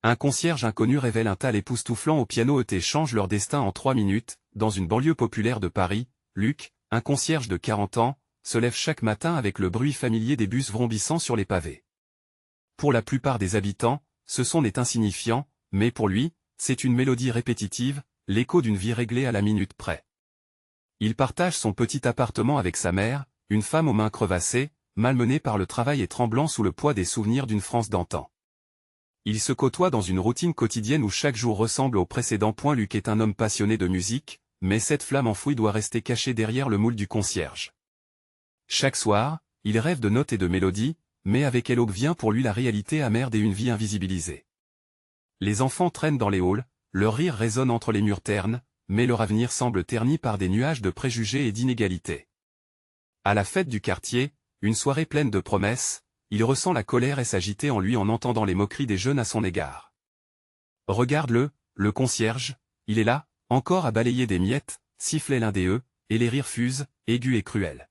Un concierge inconnu révèle un talent époustouflant au piano et change leur destin en 3 minutes. Dans une banlieue populaire de Paris, Luc, un concierge de 40 ans, se lève chaque matin avec le bruit familier des bus vrombissant sur les pavés. Pour la plupart des habitants, ce son est insignifiant, mais pour lui, c'est une mélodie répétitive, l'écho d'une vie réglée à la minute près. Il partage son petit appartement avec sa mère, une femme aux mains crevassées, malmenée par le travail et tremblant sous le poids des souvenirs d'une France d'antan. Il se côtoie dans une routine quotidienne où chaque jour ressemble au précédent. Luc est un homme passionné de musique, mais cette flamme enfouie doit rester cachée derrière le moule du concierge. Chaque soir, il rêve de notes et de mélodies, mais avec elle vient pour lui la réalité amère et une vie invisibilisée. Les enfants traînent dans les halls, leur rire résonne entre les murs ternes, mais leur avenir semble terni par des nuages de préjugés et d'inégalités. À la fête du quartier, une soirée pleine de promesses, il ressent la colère et s'agiter en lui en entendant les moqueries des jeunes à son égard. Regarde-le, le concierge, il est là, encore à balayer des miettes, sifflait l'un des et les rires fusent, aigus et cruels.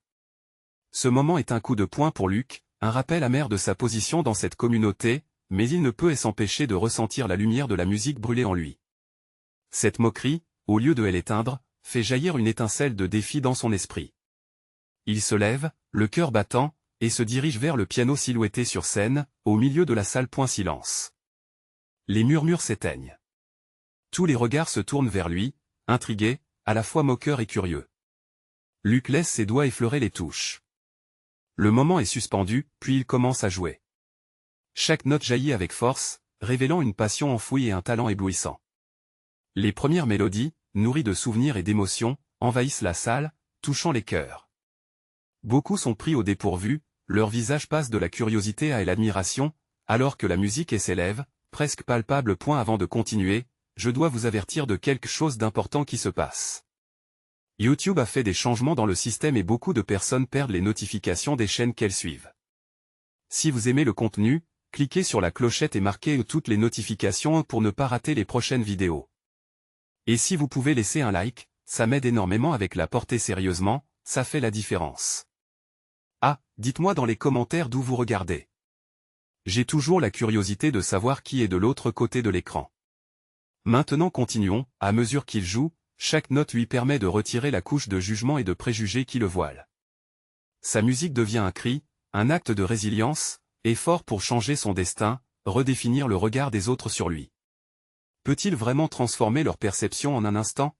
Ce moment est un coup de poing pour Luc, un rappel amer de sa position dans cette communauté, mais il ne peut s'empêcher de ressentir la lumière de la musique brûler en lui. Cette moquerie, au lieu de l'éteindre, fait jaillir une étincelle de défi dans son esprit. Il se lève, le cœur battant, et se dirige vers le piano silhouetté sur scène, au milieu de la salle. Silence. Les murmures s'éteignent. Tous les regards se tournent vers lui, intrigués, à la fois moqueurs et curieux. Luc laisse ses doigts effleurer les touches. Le moment est suspendu, puis il commence à jouer. Chaque note jaillit avec force, révélant une passion enfouie et un talent éblouissant. Les premières mélodies, nourries de souvenirs et d'émotions, envahissent la salle, touchant les cœurs. Beaucoup sont pris au dépourvu, leur visage passe de la curiosité à l'admiration, alors que la musique s'élève, presque palpable. Avant de continuer, je dois vous avertir de quelque chose d'important qui se passe. YouTube a fait des changements dans le système et beaucoup de personnes perdent les notifications des chaînes qu'elles suivent. Si vous aimez le contenu, cliquez sur la clochette et marquez toutes les notifications pour ne pas rater les prochaines vidéos. Et si vous pouvez laisser un like, ça m'aide énormément avec la portée. Sérieusement, ça fait la différence. Ah, dites-moi dans les commentaires d'où vous regardez. J'ai toujours la curiosité de savoir qui est de l'autre côté de l'écran. Maintenant continuons, à mesure qu'il joue, chaque note lui permet de retirer la couche de jugement et de préjugés qui le voilent. Sa musique devient un cri, un acte de résilience, effort pour changer son destin, redéfinir le regard des autres sur lui. Peut-il vraiment transformer leur perception en un instant?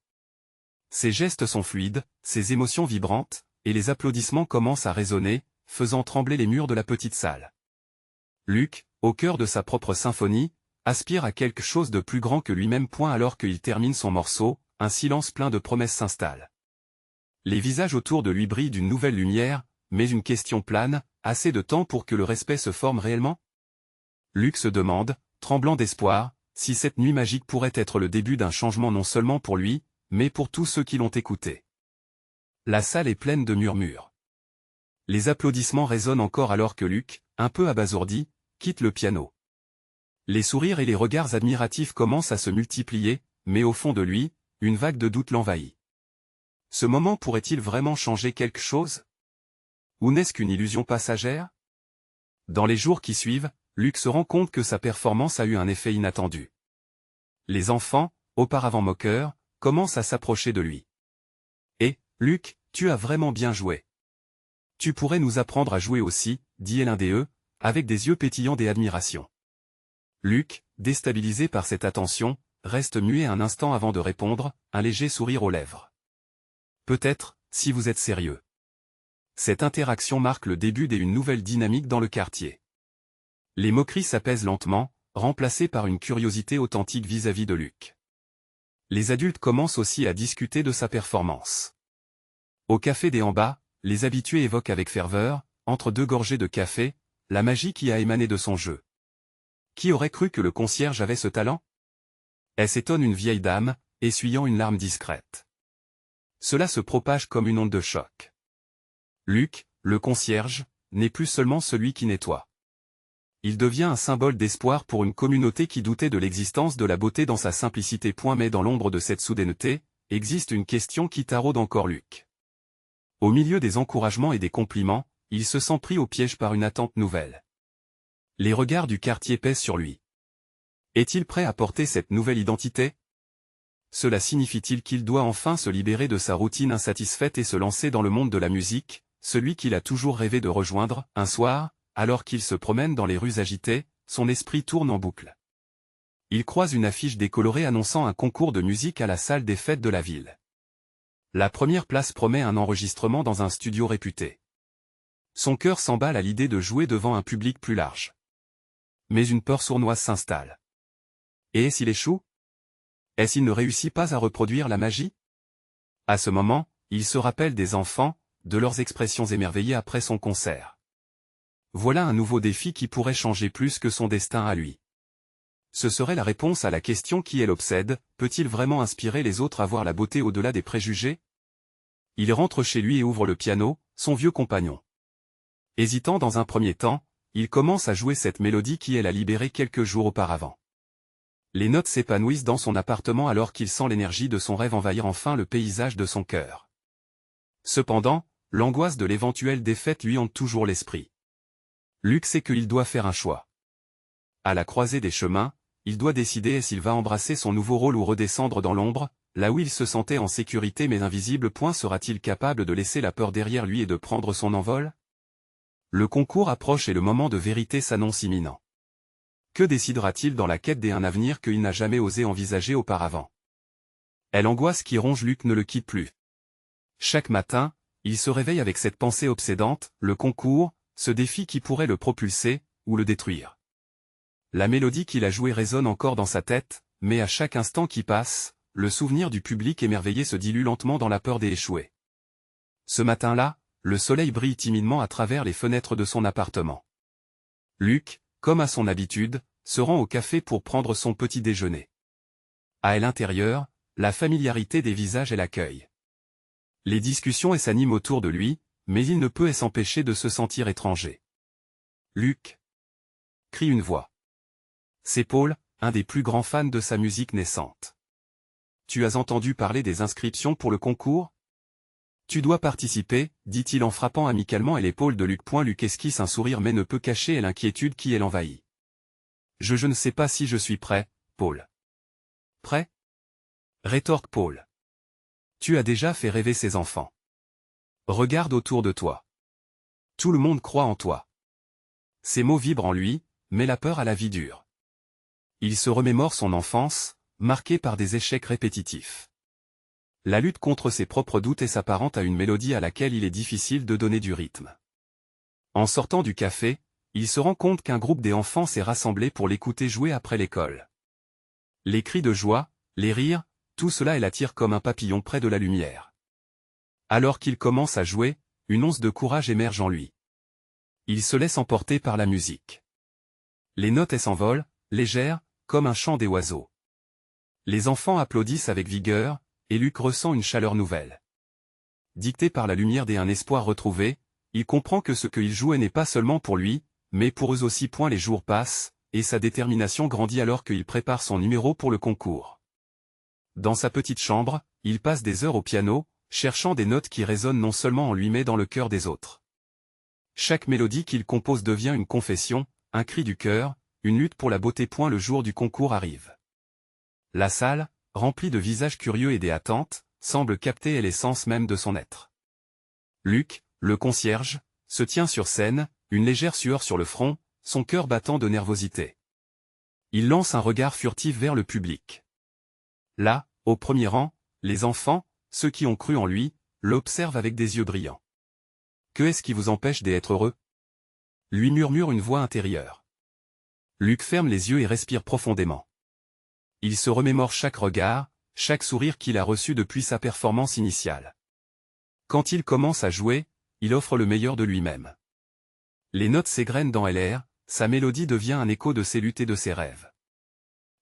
Ses gestes sont fluides, ses émotions vibrantes, et les applaudissements commencent à résonner, faisant trembler les murs de la petite salle. Luc, au cœur de sa propre symphonie, aspire à quelque chose de plus grand que lui-même. Alors qu'il termine son morceau, un silence plein de promesses s'installe. Les visages autour de lui brillent d'une nouvelle lumière, mais une question plane, assez de temps pour que le respect se forme réellement? Luc se demande, tremblant d'espoir, si cette nuit magique pourrait être le début d'un changement non seulement pour lui, mais pour tous ceux qui l'ont écouté. La salle est pleine de murmures. Les applaudissements résonnent encore alors que Luc, un peu abasourdi, quitte le piano. Les sourires et les regards admiratifs commencent à se multiplier, mais au fond de lui, une vague de doute l'envahit. Ce moment pourrait-il vraiment changer quelque chose? Ou n'est-ce qu'une illusion passagère? Dans les jours qui suivent, Luc se rend compte que sa performance a eu un effet inattendu. Les enfants, auparavant moqueurs, commencent à s'approcher de lui. « Eh, Luc, tu as vraiment bien joué. Tu pourrais nous apprendre à jouer aussi, » dit l'un des avec des yeux pétillants d'admiration. Luc, déstabilisé par cette attention, reste muet un instant avant de répondre, un léger sourire aux lèvres. « Peut-être, si vous êtes sérieux. » Cette interaction marque le début d'une nouvelle dynamique dans le quartier. Les moqueries s'apaisent lentement, remplacées par une curiosité authentique vis-à-vis de Luc. Les adultes commencent aussi à discuter de sa performance. Au café des en bas, les habitués évoquent avec ferveur, entre deux gorgées de café, la magie qui a émané de son jeu. Qui aurait cru que le concierge avait ce talent? Elle s'étonne une vieille dame, essuyant une larme discrète. Cela se propage comme une onde de choc. Luc, le concierge, n'est plus seulement celui qui nettoie. Il devient un symbole d'espoir pour une communauté qui doutait de l'existence de la beauté dans sa simplicité. Mais dans l'ombre de cette soudaineté, existe une question qui taraude encore Luc. Au milieu des encouragements et des compliments, il se sent pris au piège par une attente nouvelle. Les regards du quartier pèsent sur lui. Est-il prêt à porter cette nouvelle identité? Cela signifie-t-il qu'il doit enfin se libérer de sa routine insatisfaite et se lancer dans le monde de la musique, celui qu'il a toujours rêvé de rejoindre? Un soir, alors qu'il se promène dans les rues agitées, son esprit tourne en boucle. Il croise une affiche décolorée annonçant un concours de musique à la salle des fêtes de la ville. La première place promet un enregistrement dans un studio réputé. Son cœur s'emballe à l'idée de jouer devant un public plus large. Mais une peur sournoise s'installe. Et s'il échoue? Est-ce qu'il ne réussit pas à reproduire la magie? À ce moment, il se rappelle des enfants, de leurs expressions émerveillées après son concert. Voilà un nouveau défi qui pourrait changer plus que son destin à lui. Ce serait la réponse à la question qui l'obsède: peut-il vraiment inspirer les autres à voir la beauté au-delà des préjugés? Il rentre chez lui et ouvre le piano, son vieux compagnon. Hésitant dans un premier temps, il commence à jouer cette mélodie qui l'a libéré quelques jours auparavant. Les notes s'épanouissent dans son appartement alors qu'il sent l'énergie de son rêve envahir enfin le paysage de son cœur. Cependant, l'angoisse de l'éventuelle défaite lui hante toujours l'esprit. Luc sait qu'il doit faire un choix. À la croisée des chemins, il doit décider s'il va embrasser son nouveau rôle ou redescendre dans l'ombre, là où il se sentait en sécurité mais invisible. Sera-t-il capable de laisser la peur derrière lui et de prendre son envol? Le concours approche et le moment de vérité s'annonce imminent. Que décidera-t-il dans la quête d'un avenir qu'il n'a jamais osé envisager auparavant? L'angoisse qui ronge Luc ne le quitte plus. Chaque matin, il se réveille avec cette pensée obsédante: le concours, ce défi qui pourrait le propulser, ou le détruire. La mélodie qu'il a jouée résonne encore dans sa tête, mais à chaque instant qui passe, le souvenir du public émerveillé se dilue lentement dans la peur d'échouer. Ce matin-là, le soleil brille timidement à travers les fenêtres de son appartement. Luc, comme à son habitude, se rend au café pour prendre son petit déjeuner. À l'intérieur, la familiarité des visages l'accueille. Les discussions s'animent autour de lui, mais il ne peut s'empêcher de se sentir étranger. Luc! Crie une voix. C'est Paul, un des plus grands fans de sa musique naissante. Tu as entendu parler des inscriptions pour le concours? Tu dois participer, dit-il en frappant amicalement l'épaule de Luc. Luc esquisse un sourire mais ne peut cacher l'inquiétude qui l'envahit. Je ne sais pas si je suis prêt, Paul. Prêt? Rétorque Paul. Tu as déjà fait rêver ces enfants. Regarde autour de toi. Tout le monde croit en toi. Ces mots vibrent en lui, mais la peur à la vie dure. Il se remémore son enfance, marquée par des échecs répétitifs. La lutte contre ses propres doutes s'apparente à une mélodie à laquelle il est difficile de donner du rythme. En sortant du café, il se rend compte qu'un groupe d'enfants s'est rassemblé pour l'écouter jouer après l'école. Les cris de joie, les rires, tout cela l'attire comme un papillon près de la lumière. Alors qu'il commence à jouer, une once de courage émerge en lui. Il se laisse emporter par la musique. Les notes s'envolent, légères, comme un chant des oiseaux. Les enfants applaudissent avec vigueur, et Luc ressent une chaleur nouvelle. Dicté par la lumière d'un espoir retrouvé, il comprend que ce qu'il jouait n'est pas seulement pour lui, mais pour eux aussi. Les jours passent, et sa détermination grandit alors qu'il prépare son numéro pour le concours. Dans sa petite chambre, il passe des heures au piano, cherchant des notes qui résonnent non seulement en lui mais dans le cœur des autres. Chaque mélodie qu'il compose devient une confession, un cri du cœur, une lutte pour la beauté. Le jour du concours arrive. La salle, remplie de visages curieux et attentes, semble capter l'essence même de son être. Luc, le concierge, se tient sur scène, une légère sueur sur le front, son cœur battant de nervosité. Il lance un regard furtif vers le public. Là, au premier rang, les enfants, ceux qui ont cru en lui, l'observent avec des yeux brillants. Que est-ce qui vous empêche d'être heureux? Lui murmure une voix intérieure. Luc ferme les yeux et respire profondément. Il se remémore chaque regard, chaque sourire qu'il a reçu depuis sa performance initiale. Quand il commence à jouer, il offre le meilleur de lui-même. Les notes s'égrènent dans l'air, sa mélodie devient un écho de ses luttes et de ses rêves.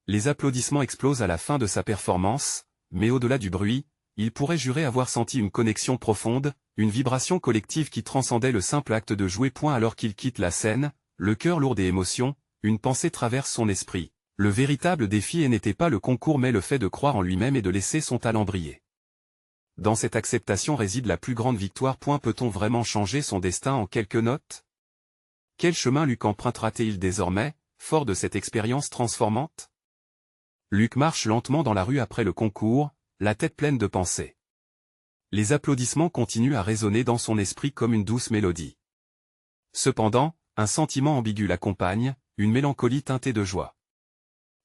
Les applaudissements explosent à la fin de sa performance, mais au-delà du bruit, il pourrait jurer avoir senti une connexion profonde, une vibration collective qui transcendait le simple acte de jouer. Alors qu'il quitte la scène, le cœur lourd d'émotions, une pensée traverse son esprit. Le véritable défi n'était pas le concours mais le fait de croire en lui-même et de laisser son talent briller. Dans cette acceptation réside la plus grande victoire. Peut-on vraiment changer son destin en quelques notes? Quel chemin Luc empruntera-t-il désormais, fort de cette expérience transformante? Luc marche lentement dans la rue après le concours, la tête pleine de pensées. Les applaudissements continuent à résonner dans son esprit comme une douce mélodie. Cependant, un sentiment ambigu l'accompagne, une mélancolie teintée de joie.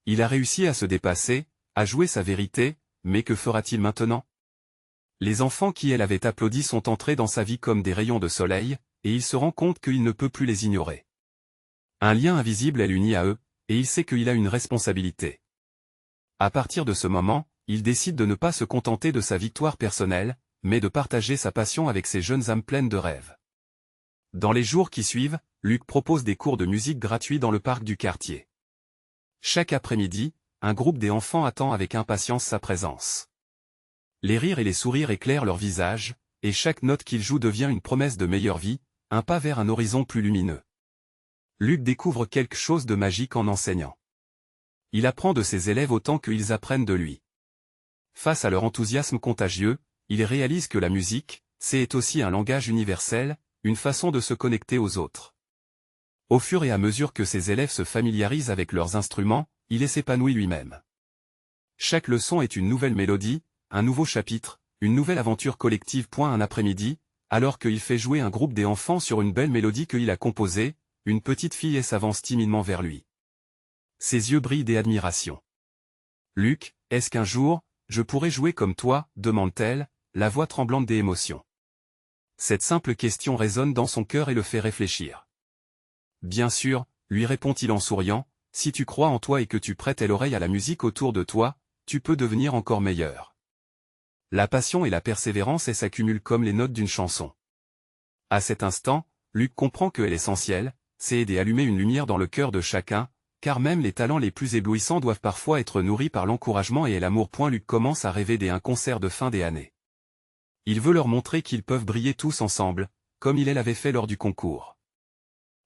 Il a réussi à se dépasser, à jouer sa vérité, mais que fera-t-il maintenant? Les enfants qui elle avait applaudi sont entrés dans sa vie comme des rayons de soleil, et il se rend compte qu'il ne peut plus les ignorer. Un lien invisible est l'uni à eux, et il sait qu'il a une responsabilité. À partir de ce moment, il décide de ne pas se contenter de sa victoire personnelle, mais de partager sa passion avec ces jeunes âmes pleines de rêves. Dans les jours qui suivent, Luc propose des cours de musique gratuits dans le parc du quartier. Chaque après-midi, un groupe d'enfants attend avec impatience sa présence. Les rires et les sourires éclairent leurs visages, et chaque note qu'il joue devient une promesse de meilleure vie, un pas vers un horizon plus lumineux. Luc découvre quelque chose de magique en enseignant. Il apprend de ses élèves autant qu'ils apprennent de lui. Face à leur enthousiasme contagieux, il réalise que la musique, c'est aussi un langage universel, une façon de se connecter aux autres. Au fur et à mesure que ses élèves se familiarisent avec leurs instruments, il s'épanouit lui-même. Chaque leçon est une nouvelle mélodie, un nouveau chapitre, une nouvelle aventure collective. Un après-midi, alors qu'il fait jouer un groupe d'enfants sur une belle mélodie qu'il a composée, une petite fille s'avance timidement vers lui. Ses yeux brillent d'admiration. « Luc, est-ce qu'un jour, je pourrai jouer comme toi ?» demande-t-elle, la voix tremblante d'émotion. Cette simple question résonne dans son cœur et le fait réfléchir. « Bien sûr, » lui répond-il en souriant, « si tu crois en toi et que tu prêtes l'oreille à la musique autour de toi, tu peux devenir encore meilleur. » La passion et la persévérance s'accumulent comme les notes d'une chanson. À cet instant, Luc comprend que l'essentiel, c'est aider à allumer une lumière dans le cœur de chacun, car même les talents les plus éblouissants doivent parfois être nourris par l'encouragement et l'amour. Luc commence à rêver d'un concert de fin d'année. Il veut leur montrer qu'ils peuvent briller tous ensemble, comme il l'avait fait lors du concours.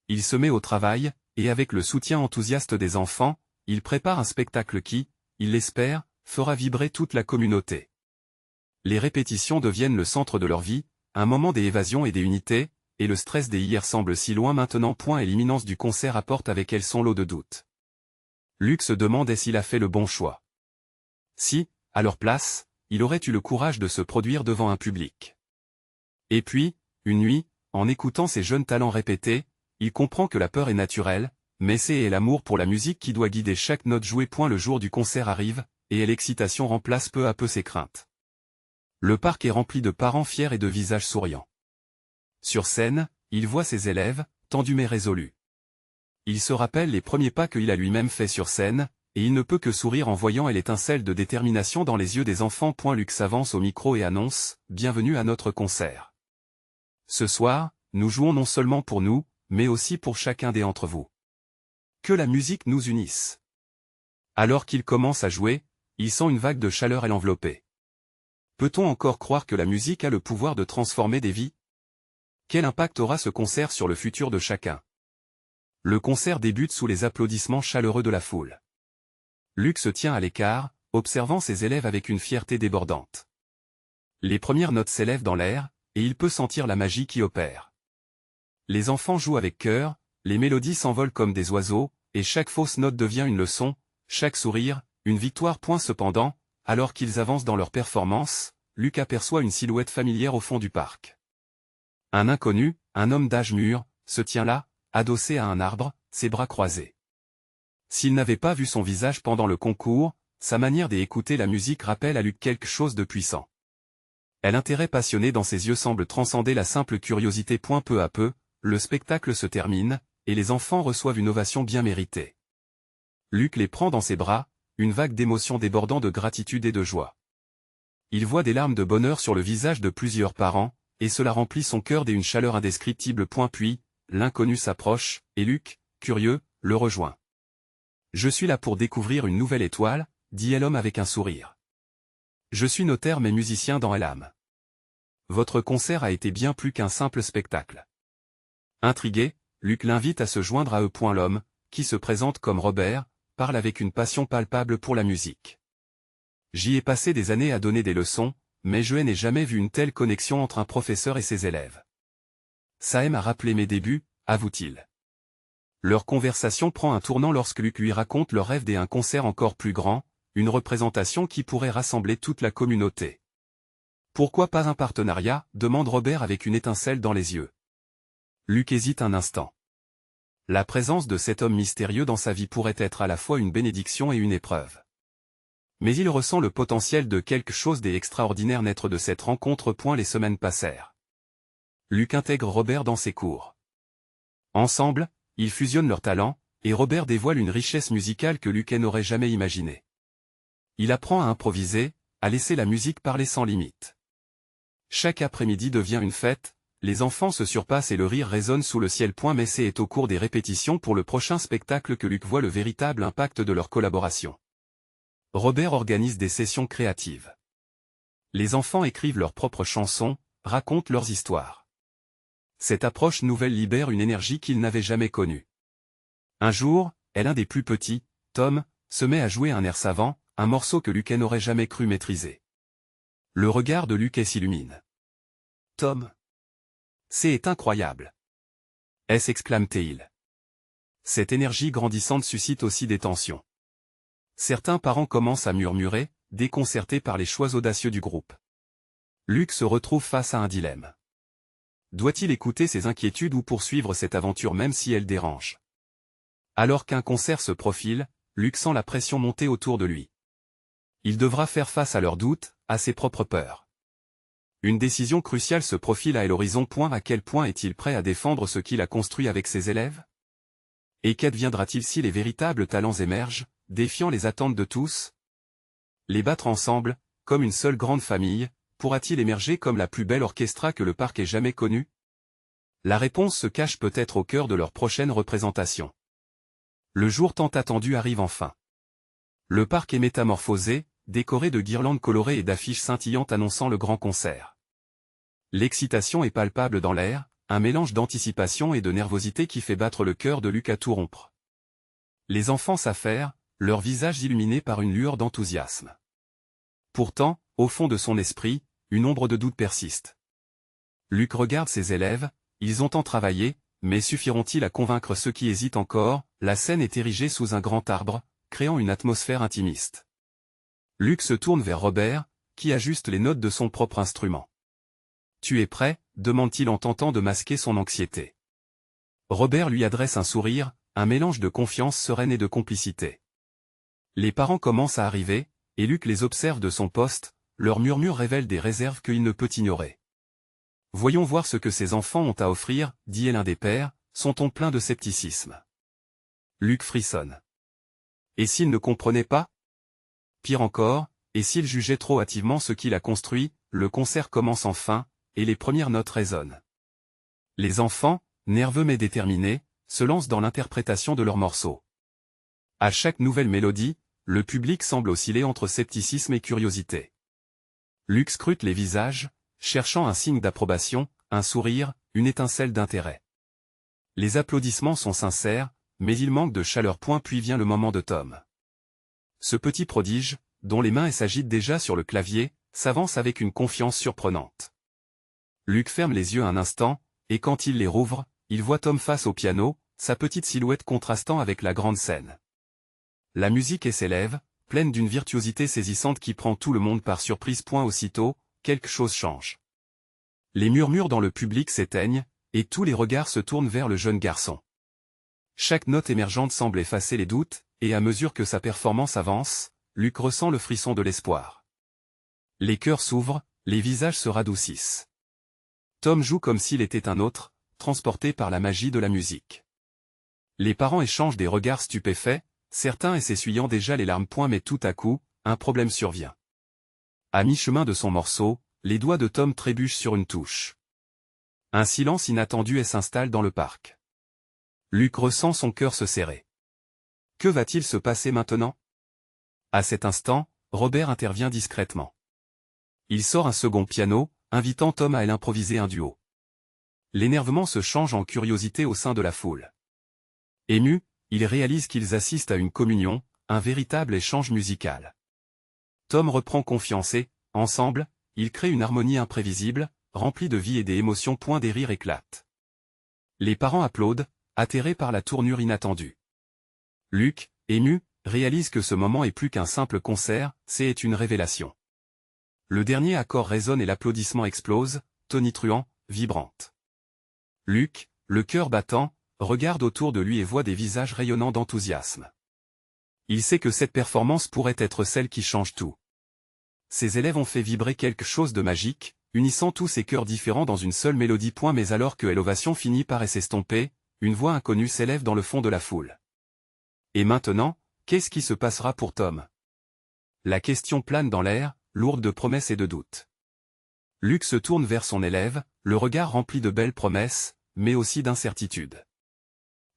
Il se met au travail, et avec le soutien enthousiaste des enfants, il prépare un spectacle qui, il l'espère, fera vibrer toute la communauté. Les répétitions deviennent le centre de leur vie, un moment d'évasion et d'unité, et le stress des hier semble si loin maintenant. Et l'imminence du concert apporte avec elle son lot de doutes. Luc se demande s'il a fait le bon choix. Si, à leur place, il aurait eu le courage de se produire devant un public. Et puis, une nuit, en écoutant ces jeunes talents répéter, il comprend que la peur est naturelle, mais c'est l'amour pour la musique qui doit guider chaque note jouée. Le jour du concert arrive, et l'excitation remplace peu à peu ses craintes. Le parc est rempli de parents fiers et de visages souriants. Sur scène, il voit ses élèves, tendus mais résolus. Il se rappelle les premiers pas qu'il a lui-même fait sur scène, et il ne peut que sourire en voyant l'étincelle de détermination dans les yeux des enfants. Luc s'avance au micro et annonce « Bienvenue à notre concert. Ce soir, nous jouons non seulement pour nous, mais aussi pour chacun d'entre vous. Que la musique nous unisse. » Alors qu'il commence à jouer, il sent une vague de chaleur l'envelopper. Peut-on encore croire que la musique a le pouvoir de transformer des vies? Quel impact aura ce concert sur le futur de chacun? Le concert débute sous les applaudissements chaleureux de la foule. Luc se tient à l'écart, observant ses élèves avec une fierté débordante. Les premières notes s'élèvent dans l'air, et il peut sentir la magie qui opère. Les enfants jouent avec cœur, les mélodies s'envolent comme des oiseaux, et chaque fausse note devient une leçon, chaque sourire, une victoire. Cependant, alors qu'ils avancent dans leur performance, Luc aperçoit une silhouette familière au fond du parc. Un inconnu, un homme d'âge mûr, se tient là, adossé à un arbre, ses bras croisés. S'il n'avait pas vu son visage pendant le concours, sa manière d'écouter la musique rappelle à Luc quelque chose de puissant. L'intérêt passionné dans ses yeux semble transcender la simple curiosité. Peu à peu, le spectacle se termine, et les enfants reçoivent une ovation bien méritée. Luc les prend dans ses bras, une vague d'émotions débordant de gratitude et de joie. Il voit des larmes de bonheur sur le visage de plusieurs parents, et cela remplit son cœur d'une chaleur indescriptible. Puis, l'inconnu s'approche, et Luc, curieux, le rejoint. « Je suis là pour découvrir une nouvelle étoile, » dit l'homme avec un sourire. « Je suis notaire mais musicien dans l'âme. Votre concert a été bien plus qu'un simple spectacle. » Intrigué, Luc l'invite à se joindre à eux. L'homme, qui se présente comme Robert, parle avec une passion palpable pour la musique. « J'y ai passé des années à donner des leçons, mais je n'ai jamais vu une telle connexion entre un professeur et ses élèves. Ça m'a rappelé mes débuts, » avoue-t-il. Leur conversation prend un tournant lorsque Luc lui raconte leur rêve d'un concert encore plus grand, une représentation qui pourrait rassembler toute la communauté. Pourquoi pas un partenariat, demande Robert avec une étincelle dans les yeux. Luc hésite un instant. La présence de cet homme mystérieux dans sa vie pourrait être à la fois une bénédiction et une épreuve. Mais il ressent le potentiel de quelque chose d'extraordinaire naître de cette rencontre. Les semaines passèrent. Luc intègre Robert dans ses cours. Ensemble, ils fusionnent leurs talents, et Robert dévoile une richesse musicale que Luc n'aurait jamais imaginée. Il apprend à improviser, à laisser la musique parler sans limite. Chaque après-midi devient une fête, les enfants se surpassent et le rire résonne sous le ciel. Mais c'est au cours des répétitions pour le prochain spectacle que Luc voit le véritable impact de leur collaboration. Robert organise des sessions créatives. Les enfants écrivent leurs propres chansons, racontent leurs histoires. Cette approche nouvelle libère une énergie qu'ils n'avaient jamais connue. Un jour, l'un des plus petits, Tom, se met à jouer un air savant, un morceau que Luc n'aurait jamais cru maîtriser. Le regard de Luc s'illumine. « Tom, c'est incroyable !» s'exclame-t-il. Cette énergie grandissante suscite aussi des tensions. Certains parents commencent à murmurer, déconcertés par les choix audacieux du groupe. Luc se retrouve face à un dilemme. Doit-il écouter ses inquiétudes ou poursuivre cette aventure même si elle dérange? Alors qu'un concert se profile, Luc sent la pression monter autour de lui. Il devra faire face à leurs doutes, à ses propres peurs. Une décision cruciale se profile à l'horizon. À quel point est-il prêt à défendre ce qu'il a construit avec ses élèves? Et qu'adviendra-t-il si les véritables talents émergent, défiant les attentes de tous? Les battre ensemble, comme une seule grande famille, pourra-t-il émerger comme la plus belle orchestra que le parc ait jamais connue? La réponse se cache peut-être au cœur de leur prochaine représentation. Le jour tant attendu arrive enfin. Le parc est métamorphosé, décoré de guirlandes colorées et d'affiches scintillantes annonçant le grand concert. L'excitation est palpable dans l'air, un mélange d'anticipation et de nervosité qui fait battre le cœur de Luc à tout rompre. Les enfants s'affairent, leurs visages illuminés par une lueur d'enthousiasme. Pourtant, au fond de son esprit, une ombre de doute persiste. Luc regarde ses élèves, ils ont tant travaillé, mais suffiront-ils à convaincre ceux qui hésitent encore? La scène est érigée sous un grand arbre, créant une atmosphère intimiste. Luc se tourne vers Robert, qui ajuste les notes de son propre instrument. « Tu es prêt ?» demande-t-il en tentant de masquer son anxiété. Robert lui adresse un sourire, un mélange de confiance sereine et de complicité. Les parents commencent à arriver, et Luc les observe de son poste, leurs murmures révèlent des réserves qu'il ne peut ignorer. « Voyons voir ce que ces enfants ont à offrir, » dit l'un des pères, son ton plein de scepticisme. Luc frissonne. Et s'il ne comprenait pas? Pire encore, et s'il jugeait trop hâtivement ce qu'il a construit? Le concert commence enfin, et les premières notes résonnent. Les enfants, nerveux mais déterminés, se lancent dans l'interprétation de leurs morceaux. À chaque nouvelle mélodie, le public semble osciller entre scepticisme et curiosité. Luc scrute les visages, cherchant un signe d'approbation, un sourire, une étincelle d'intérêt. Les applaudissements sont sincères, mais il manque de chaleur. Puis vient le moment de Tom. Ce petit prodige, dont les mains s'agitent déjà sur le clavier, s'avance avec une confiance surprenante. Luc ferme les yeux un instant, et quand il les rouvre, il voit Tom face au piano, sa petite silhouette contrastant avec la grande scène. La musique s'élève, pleine d'une virtuosité saisissante qui prend tout le monde par surprise. Aussitôt, quelque chose change. Les murmures dans le public s'éteignent, et tous les regards se tournent vers le jeune garçon. Chaque note émergente semble effacer les doutes, et à mesure que sa performance avance, Luc ressent le frisson de l'espoir. Les cœurs s'ouvrent, les visages se radoucissent. Tom joue comme s'il était un autre, transporté par la magie de la musique. Les parents échangent des regards stupéfaits, certains s'essuyant déjà les larmes. Mais tout à coup, un problème survient. À mi-chemin de son morceau, les doigts de Tom trébuchent sur une touche. Un silence inattendu s'installe dans le parc. Luc ressent son cœur se serrer. Que va-t-il se passer maintenant? À cet instant, Robert intervient discrètement. Il sort un second piano, invitant Tom à improviser un duo. L'énervement se change en curiosité au sein de la foule. Ému, il réalise qu'ils assistent à une communion, un véritable échange musical. Tom reprend confiance et, ensemble, ils créent une harmonie imprévisible, remplie de vie et d'émotions. Des rires éclatent. Les parents applaudissent, atterrés par la tournure inattendue. Luc, ému, réalise que ce moment est plus qu'un simple concert, c'est une révélation. Le dernier accord résonne et l'applaudissement explose, tonitruant, vibrante. Luc, le cœur battant, regarde autour de lui et voit des visages rayonnants d'enthousiasme. Il sait que cette performance pourrait être celle qui change tout. Ses élèves ont fait vibrer quelque chose de magique, unissant tous ces cœurs différents dans une seule mélodie. Mais alors que l'ovation finit par s'estomper, une voix inconnue s'élève dans le fond de la foule. Et maintenant, qu'est-ce qui se passera pour Tom? La question plane dans l'air, lourde de promesses et de doutes. Luc se tourne vers son élève, le regard rempli de belles promesses, mais aussi d'incertitudes.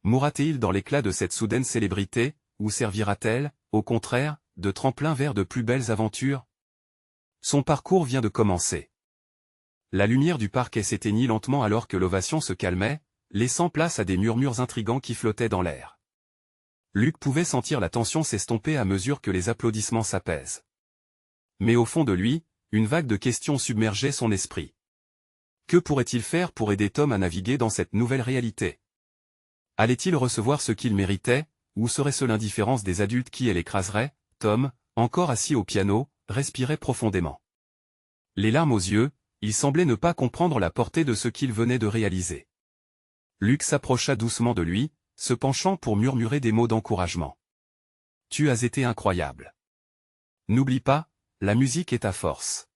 Mourra-t-il dans l'éclat de cette soudaine célébrité, ou servira-t-elle, au contraire, de tremplin vers de plus belles aventures? Son parcours vient de commencer. La lumière du parquet s'éteignit lentement alors que l'ovation se calmait, laissant place à des murmures intrigants qui flottaient dans l'air. Luc pouvait sentir la tension s'estomper à mesure que les applaudissements s'apaisent. Mais au fond de lui, une vague de questions submergeait son esprit. Que pourrait-il faire pour aider Tom à naviguer dans cette nouvelle réalité? Allait-il recevoir ce qu'il méritait, ou serait-ce l'indifférence des adultes qui l'écraserait? Tom, encore assis au piano, respirait profondément. Les larmes aux yeux, il semblait ne pas comprendre la portée de ce qu'il venait de réaliser. Luc s'approcha doucement de lui, se penchant pour murmurer des mots d'encouragement. « Tu as été incroyable. N'oublie pas, la musique est ta force. »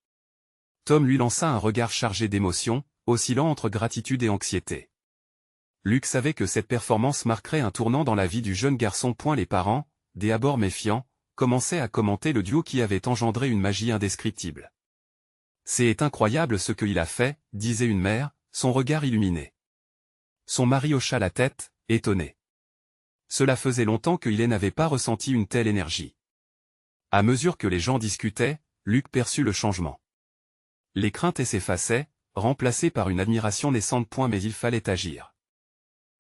Tom lui lança un regard chargé d'émotion, oscillant entre gratitude et anxiété. Luc savait que cette performance marquerait un tournant dans la vie du jeune garçon. Les parents, des abords méfiants, commençaient à commenter le duo qui avait engendré une magie indescriptible. « C'est incroyable ce qu'il a fait, » disait une mère, son regard illuminé. Son mari hocha la tête, étonné. Cela faisait longtemps qu'il n'avait pas ressenti une telle énergie. À mesure que les gens discutaient, Luc perçut le changement. Les craintes s'effaçaient, remplacées par une admiration naissante. Mais il fallait agir.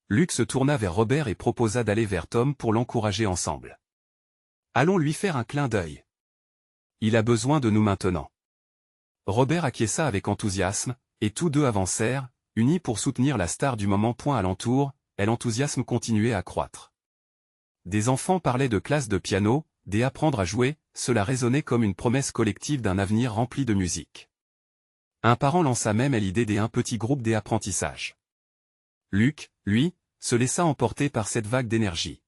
Luc se tourna vers Robert et proposa d'aller vers Tom pour l'encourager ensemble. « Allons lui faire un clin d'œil. Il a besoin de nous maintenant. » Robert acquiesça avec enthousiasme, et tous deux avancèrent, unis pour soutenir la star du moment. Alentour, l'enthousiasme continuait à croître. Des enfants parlaient de classes de piano, d'apprendre à jouer, cela résonnait comme une promesse collective d'un avenir rempli de musique. Un parent lança même l'idée d'un petit groupe d'apprentissage. Luc, lui, se laissa emporter par cette vague d'énergie.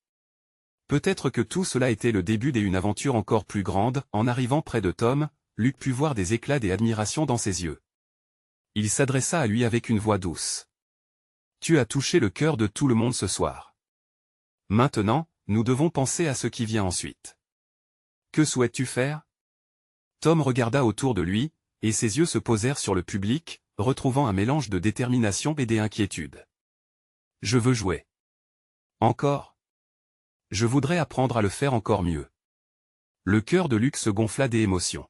Peut-être que tout cela était le début d'une aventure encore plus grande. En arrivant près de Tom, Luc put voir des éclats d'admiration dans ses yeux. Il s'adressa à lui avec une voix douce. « Tu as touché le cœur de tout le monde ce soir. Maintenant, nous devons penser à ce qui vient ensuite. Que souhaites-tu faire ?» Tom regarda autour de lui, et ses yeux se posèrent sur le public, retrouvant un mélange de détermination et d'inquiétude. « Je veux jouer. Encore. Je voudrais apprendre à le faire encore mieux. » Le cœur de Luc se gonfla d'émotion.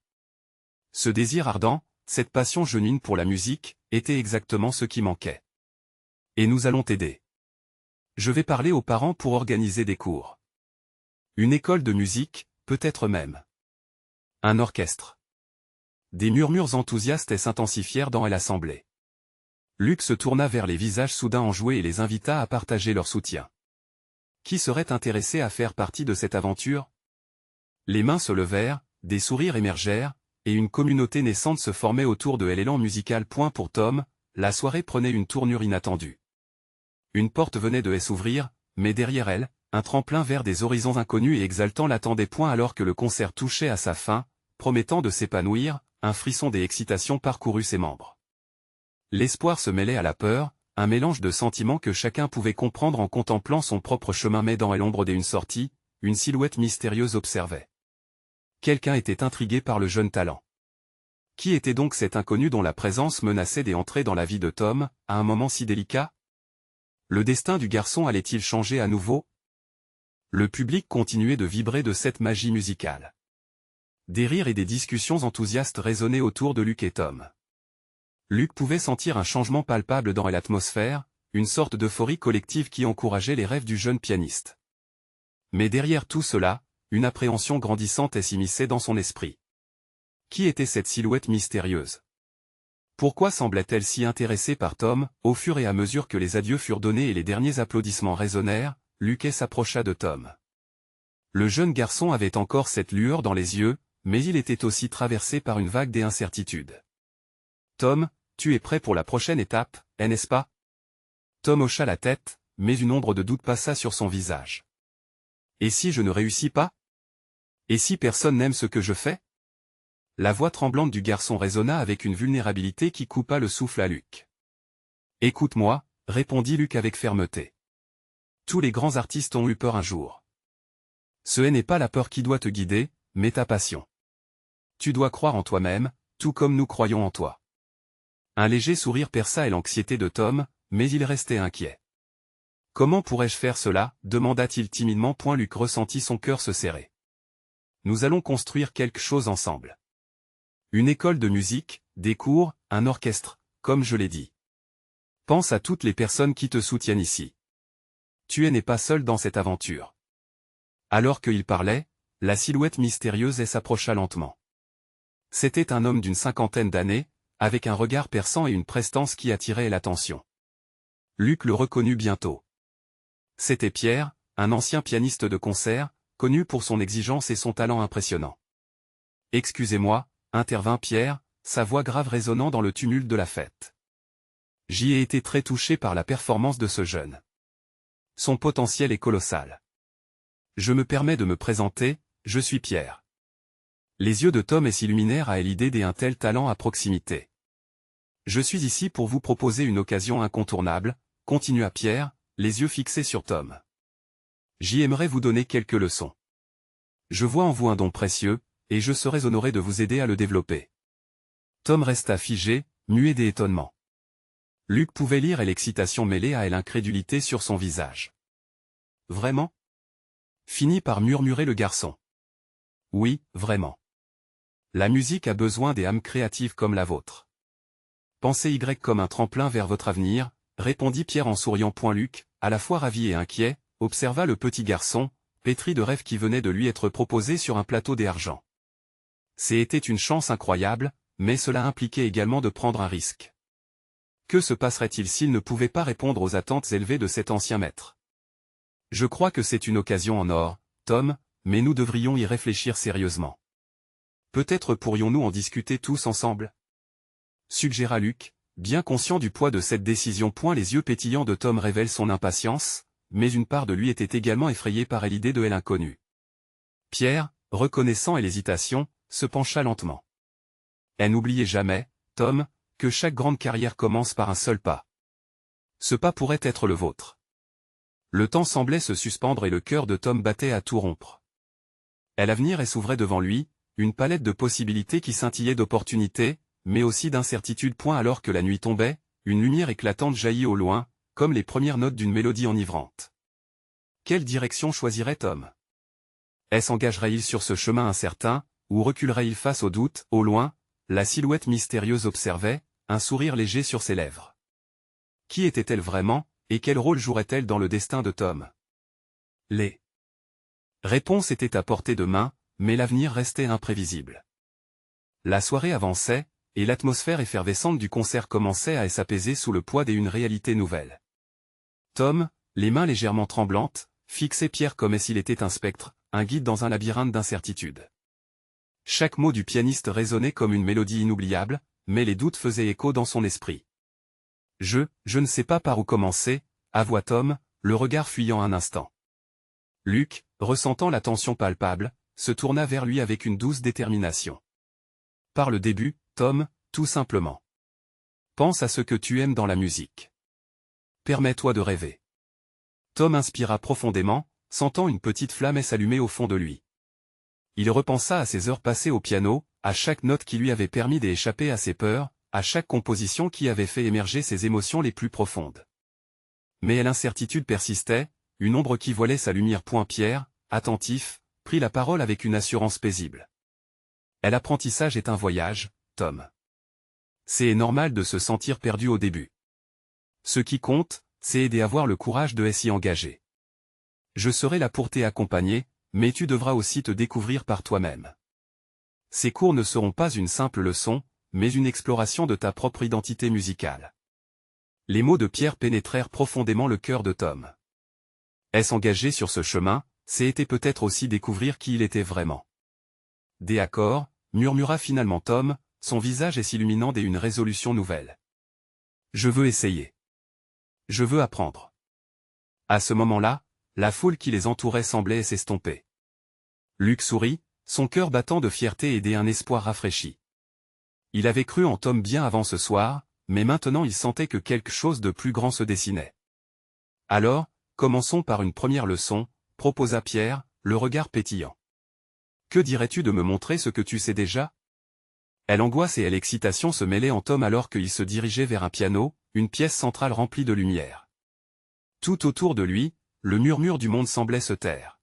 Ce désir ardent, cette passion genuine pour la musique, était exactement ce qui manquait. « Et nous allons t'aider. Je vais parler aux parents pour organiser des cours. Une école de musique, peut-être même. Un orchestre. » Des murmures enthousiastes s'intensifièrent dans l'assemblée. Luc se tourna vers les visages soudain enjoués et les invita à partager leur soutien. Qui serait intéressé à faire partie de cette aventure? Les mains se levèrent, des sourires émergèrent, et une communauté naissante se formait autour de l'élan musical. Pour Tom, la soirée prenait une tournure inattendue. Une porte venait de s'ouvrir, mais derrière elle, un tremplin vers des horizons inconnus et exaltants l'attendait. Alors que le concert touchait à sa fin, promettant de s'épanouir, un frisson d'excitation parcourut ses membres. L'espoir se mêlait à la peur, un mélange de sentiments que chacun pouvait comprendre en contemplant son propre chemin. Mais dans l'ombre d'une sortie, une silhouette mystérieuse observait. Quelqu'un était intrigué par le jeune talent. Qui était donc cet inconnu dont la présence menaçait d'entrer dans la vie de Tom, à un moment si délicat? Le destin du garçon allait-il changer à nouveau? Le public continuait de vibrer de cette magie musicale. Des rires et des discussions enthousiastes résonnaient autour de Luc et Tom. Luc pouvait sentir un changement palpable dans l'atmosphère, une sorte d'euphorie collective qui encourageait les rêves du jeune pianiste. Mais derrière tout cela, une appréhension grandissante s'immisçait dans son esprit. Qui était cette silhouette mystérieuse? Pourquoi semblait-elle si intéressée par Tom? Au fur et à mesure que les adieux furent donnés et les derniers applaudissements résonnèrent, Luc s'approcha de Tom. Le jeune garçon avait encore cette lueur dans les yeux, mais il était aussi traversé par une vague d'incertitude. « Tom, tu es prêt pour la prochaine étape, n'est-ce pas ?» Tom hocha la tête, mais une ombre de doute passa sur son visage. « Et si je ne réussis pas? Et si personne n'aime ce que je fais ?» La voix tremblante du garçon résonna avec une vulnérabilité qui coupa le souffle à Luc. « Écoute-moi, » répondit Luc avec fermeté. « Tous les grands artistes ont eu peur un jour. Ce n'est pas la peur qui doit te guider, mais ta passion. Tu dois croire en toi-même, tout comme nous croyons en toi. » Un léger sourire perça l'anxiété de Tom, mais il restait inquiet. « Comment pourrais-je faire cela ?» demanda-t-il timidement. Luc ressentit son cœur se serrer. « Nous allons construire quelque chose ensemble. Une école de musique, des cours, un orchestre, comme je l'ai dit. Pense à toutes les personnes qui te soutiennent ici. Tu n'es pas seul dans cette aventure. » Alors qu'il parlait, la silhouette mystérieuse s'approcha lentement. C'était un homme d'une cinquantaine d'années, avec un regard perçant et une prestance qui attiraient l'attention. Luc le reconnut bientôt. C'était Pierre, un ancien pianiste de concert, connu pour son exigence et son talent impressionnant. « Excusez-moi, » intervint Pierre, sa voix grave résonnant dans le tumulte de la fête. « J'y ai été très touché par la performance de ce jeune. Son potentiel est colossal. Je me permets de me présenter, je suis Pierre. » Les yeux de Tom s'illuminèrent à l'idée d'un tel talent à proximité. « Je suis ici pour vous proposer une occasion incontournable, » continua Pierre, les yeux fixés sur Tom. « J'y aimerais vous donner quelques leçons. Je vois en vous un don précieux, et je serais honoré de vous aider à le développer. » Tom resta figé, muet d'étonnement. Luc pouvait lire l'excitation mêlée à l'incrédulité sur son visage. « Vraiment ?» finit par murmurer le garçon. « Oui, vraiment. La musique a besoin des âmes créatives comme la vôtre. Pensez Y comme un tremplin vers votre avenir, » répondit Pierre en souriant. Luc, à la fois ravi et inquiet, observa le petit garçon, pétri de rêves qui venaient de lui être proposés sur un plateau d'argent. C'était une chance incroyable, mais cela impliquait également de prendre un risque. Que se passerait-il s'il ne pouvait pas répondre aux attentes élevées de cet ancien maître? « Je crois que c'est une occasion en or, Tom, mais nous devrions y réfléchir sérieusement. Peut-être pourrions-nous en discuter tous ensemble ?» suggéra Luc, bien conscient du poids de cette décision. Les yeux pétillants de Tom révèlent son impatience, mais une part de lui était également effrayée par l'idée de l'inconnu. Pierre, reconnaissant l'hésitation, se pencha lentement. « N'oubliez jamais, Tom, que chaque grande carrière commence par un seul pas. Ce pas pourrait être le vôtre. » Le temps semblait se suspendre et le cœur de Tom battait à tout rompre. L'avenir s'ouvrait devant lui, une palette de possibilités qui scintillait d'opportunités, mais aussi d'incertitudes. Alors que la nuit tombait, une lumière éclatante jaillit au loin, comme les premières notes d'une mélodie enivrante. Quelle direction choisirait Tom? S'engagerait-il sur ce chemin incertain, ou reculerait-il face au doute? Au loin, la silhouette mystérieuse observait, un sourire léger sur ses lèvres. Qui était-elle vraiment, et quel rôle jouerait-elle dans le destin de Tom? Les réponses étaient à portée de main, mais l'avenir restait imprévisible. La soirée avançait, et l'atmosphère effervescente du concert commençait à s'apaiser sous le poids d'une réalité nouvelle. Tom, les mains légèrement tremblantes, fixait Pierre comme s'il était un spectre, un guide dans un labyrinthe d'incertitudes. Chaque mot du pianiste résonnait comme une mélodie inoubliable, mais les doutes faisaient écho dans son esprit. Je ne sais pas par où commencer, » avoua Tom, le regard fuyant un instant. Luc, ressentant la tension palpable, se tourna vers lui avec une douce détermination. « Par le début, Tom, tout simplement. Pense à ce que tu aimes dans la musique. Permets-toi de rêver. » Tom inspira profondément, sentant une petite flamme s'allumer au fond de lui. Il repensa à ses heures passées au piano, à chaque note qui lui avait permis d'échapper à ses peurs, à chaque composition qui avait fait émerger ses émotions les plus profondes. Mais l'incertitude persistait, une ombre qui voilait sa lumière. Pierre, attentif, prit la parole avec une assurance paisible. « L'apprentissage est un voyage, Tom. C'est normal de se sentir perdu au début. Ce qui compte, c'est d'avoir le courage de s'y engager. Je serai là pour t'accompagner, mais tu devras aussi te découvrir par toi-même. Ces cours ne seront pas une simple leçon, mais une exploration de ta propre identité musicale. » Les mots de Pierre pénétrèrent profondément le cœur de Tom. S'engager sur ce chemin, c'était peut-être aussi découvrir qui il était vraiment. D'accord, murmura finalement Tom, son visage s'illuminant d'une résolution nouvelle. Je veux essayer. Je veux apprendre. À ce moment-là, la foule qui les entourait semblait s'estomper. Luke sourit, son cœur battant de fierté et d'un espoir rafraîchi. Il avait cru en Tom bien avant ce soir, mais maintenant il sentait que quelque chose de plus grand se dessinait. Alors, commençons par une première leçon, proposa Pierre, le regard pétillant. Que dirais-tu de me montrer ce que tu sais déjà? L'angoisse et l'excitation se mêlaient en Tom alors qu'il se dirigeait vers un piano, une pièce centrale remplie de lumière. Tout autour de lui, le murmure du monde semblait se taire.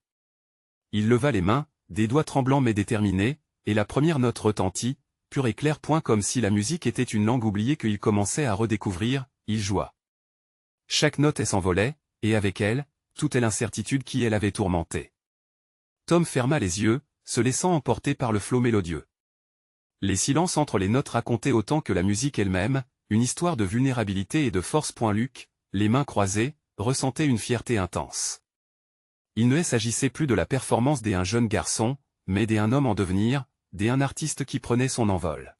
Il leva les mains, des doigts tremblants mais déterminés, et la première note retentit, pure et claire. Comme si la musique était une langue oubliée qu'il commençait à redécouvrir, il joua. Chaque note s'envolait, et avec elle, toute l'incertitude qui l'avait tourmenté. Tom ferma les yeux, se laissant emporter par le flot mélodieux. Les silences entre les notes racontaient autant que la musique elle-même, une histoire de vulnérabilité et de force. Luc, les mains croisées, ressentait une fierté intense. Il ne s'agissait plus de la performance d'un jeune garçon, mais d'un homme en devenir, d'un artiste qui prenait son envol.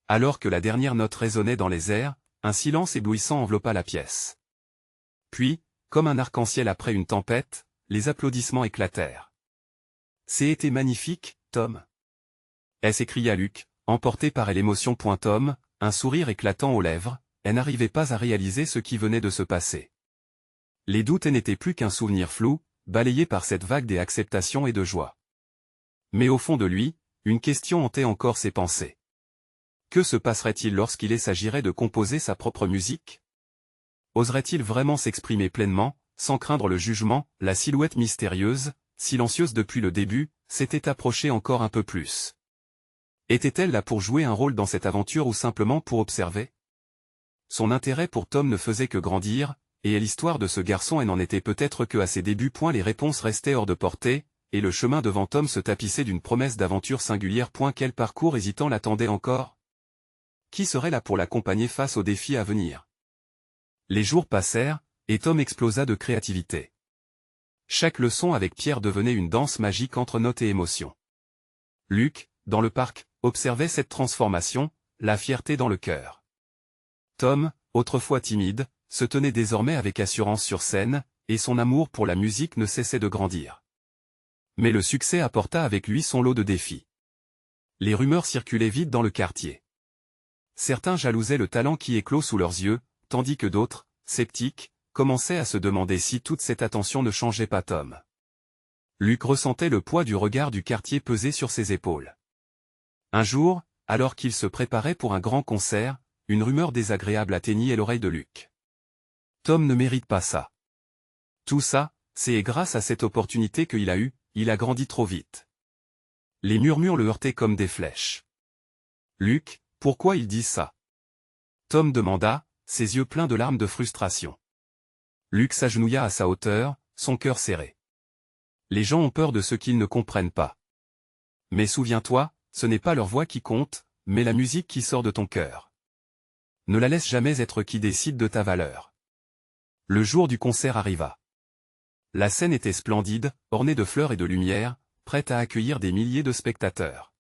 Alors que la dernière note résonnait dans les airs, un silence éblouissant enveloppa la pièce. Puis, comme un arc-en-ciel après une tempête, les applaudissements éclatèrent. C'était magnifique, Tom. S'écria Luc, emporté par l'émotion. Tom, un sourire éclatant aux lèvres, elle n'arrivait pas à réaliser ce qui venait de se passer. Les doutes n'étaient plus qu'un souvenir flou, balayé par cette vague d'acceptation et de joie. Mais au fond de lui, une question hantait encore ses pensées. Que se passerait-il lorsqu'il s'agirait de composer sa propre musique? Oserait-il vraiment s'exprimer pleinement, sans craindre le jugement? La silhouette mystérieuse, silencieuse depuis le début, s'était approchée encore un peu plus. Était-elle là pour jouer un rôle dans cette aventure ou simplement pour observer? Son intérêt pour Tom ne faisait que grandir, et l'histoire de ce garçon n'en était peut-être que à ses débuts. Les réponses restaient hors de portée, et le chemin devant Tom se tapissait d'une promesse d'aventure singulière. Quel parcours hésitant l'attendait encore? Qui serait là pour l'accompagner face aux défis à venir? Les jours passèrent, et Tom explosa de créativité. Chaque leçon avec Pierre devenait une danse magique entre notes et émotions. Luc, dans le parc, observait cette transformation, la fierté dans le cœur. Tom, autrefois timide, se tenait désormais avec assurance sur scène, et son amour pour la musique ne cessait de grandir. Mais le succès apporta avec lui son lot de défis. Les rumeurs circulaient vite dans le quartier. Certains jalousaient le talent qui éclot sous leurs yeux, tandis que d'autres, sceptiques, commençaient à se demander si toute cette attention ne changeait pas Tom. Luc ressentait le poids du regard du quartier peser sur ses épaules. Un jour, alors qu'il se préparait pour un grand concert, une rumeur désagréable atteignit l'oreille de Luc. Tom ne mérite pas ça. Tout ça, c'est grâce à cette opportunité qu'il a eue, il a grandi trop vite. Les murmures le heurtaient comme des flèches. Luc, pourquoi ils disent ça? Tom demanda, ses yeux pleins de larmes de frustration. Luc s'agenouilla à sa hauteur, son cœur serré. Les gens ont peur de ce qu'ils ne comprennent pas. Mais souviens-toi, ce n'est pas leur voix qui compte, mais la musique qui sort de ton cœur. Ne la laisse jamais être qui décide de ta valeur. Le jour du concert arriva. La scène était splendide, ornée de fleurs et de lumière, prête à accueillir des milliers de spectateurs.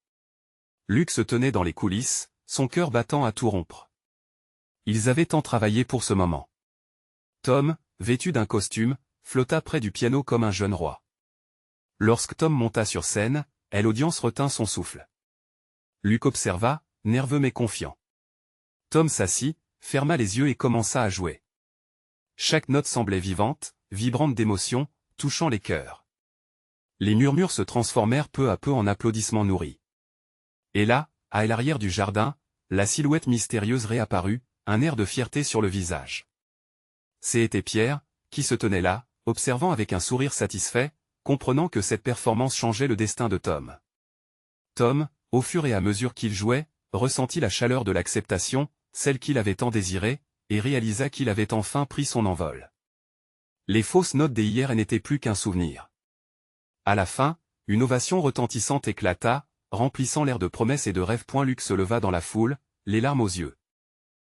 Luc se tenait dans les coulisses, son cœur battant à tout rompre. Ils avaient tant travaillé pour ce moment. Tom, vêtu d'un costume, flotta près du piano comme un jeune roi. Lorsque Tom monta sur scène, l'audience retint son souffle. Luc observa, nerveux mais confiant. Tom s'assit, ferma les yeux et commença à jouer. Chaque note semblait vivante, vibrante d'émotion, touchant les cœurs. Les murmures se transformèrent peu à peu en applaudissements nourris. Et là, à l'arrière du jardin, la silhouette mystérieuse réapparut, un air de fierté sur le visage. C'était Pierre, qui se tenait là, observant avec un sourire satisfait, comprenant que cette performance changeait le destin de Tom. Tom, au fur et à mesure qu'il jouait, ressentit la chaleur de l'acceptation, celle qu'il avait tant désirée, et réalisa qu'il avait enfin pris son envol. Les fausses notes d'hier n'étaient plus qu'un souvenir. À la fin, une ovation retentissante éclata, remplissant l'air de promesses et de rêves. Luc se leva dans la foule, les larmes aux yeux.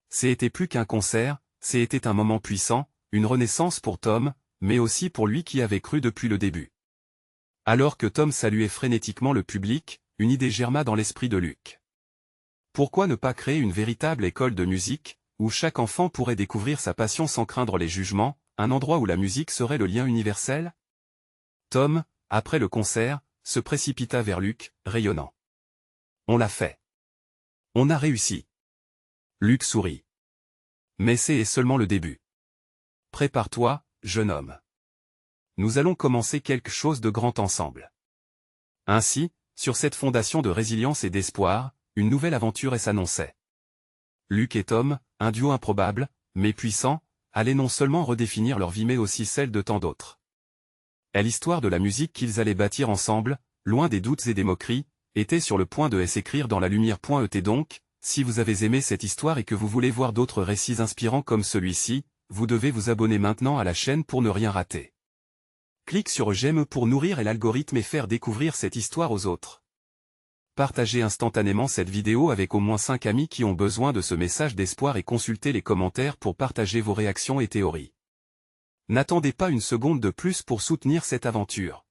C'était plus qu'un concert, c'était un moment puissant, une renaissance pour Tom, mais aussi pour lui qui avait cru depuis le début. Alors que Tom saluait frénétiquement le public, une idée germa dans l'esprit de Luc. Pourquoi ne pas créer une véritable école de musique, où chaque enfant pourrait découvrir sa passion sans craindre les jugements, un endroit où la musique serait le lien universel? Tom, après le concert, se précipita vers Luc, rayonnant. On l'a fait. On a réussi. Luc sourit. Mais c'est seulement le début. Prépare-toi, jeune homme. Nous allons commencer quelque chose de grand ensemble. Ainsi, sur cette fondation de résilience et d'espoir, une nouvelle aventure s'annonçait. Luc et Tom, un duo improbable, mais puissant, allaient non seulement redéfinir leur vie mais aussi celle de tant d'autres. Et l'histoire de la musique qu'ils allaient bâtir ensemble, loin des doutes et des moqueries, était sur le point de s'écrire dans la lumière.et donc, si vous avez aimé cette histoire et que vous voulez voir d'autres récits inspirants comme celui-ci, vous devez vous abonner maintenant à la chaîne pour ne rien rater. Clique sur j'aime pour nourrir l'algorithme et faire découvrir cette histoire aux autres. Partagez instantanément cette vidéo avec au moins 5 amis qui ont besoin de ce message d'espoir et consultez les commentaires pour partager vos réactions et théories. N'attendez pas une seconde de plus pour soutenir cette aventure.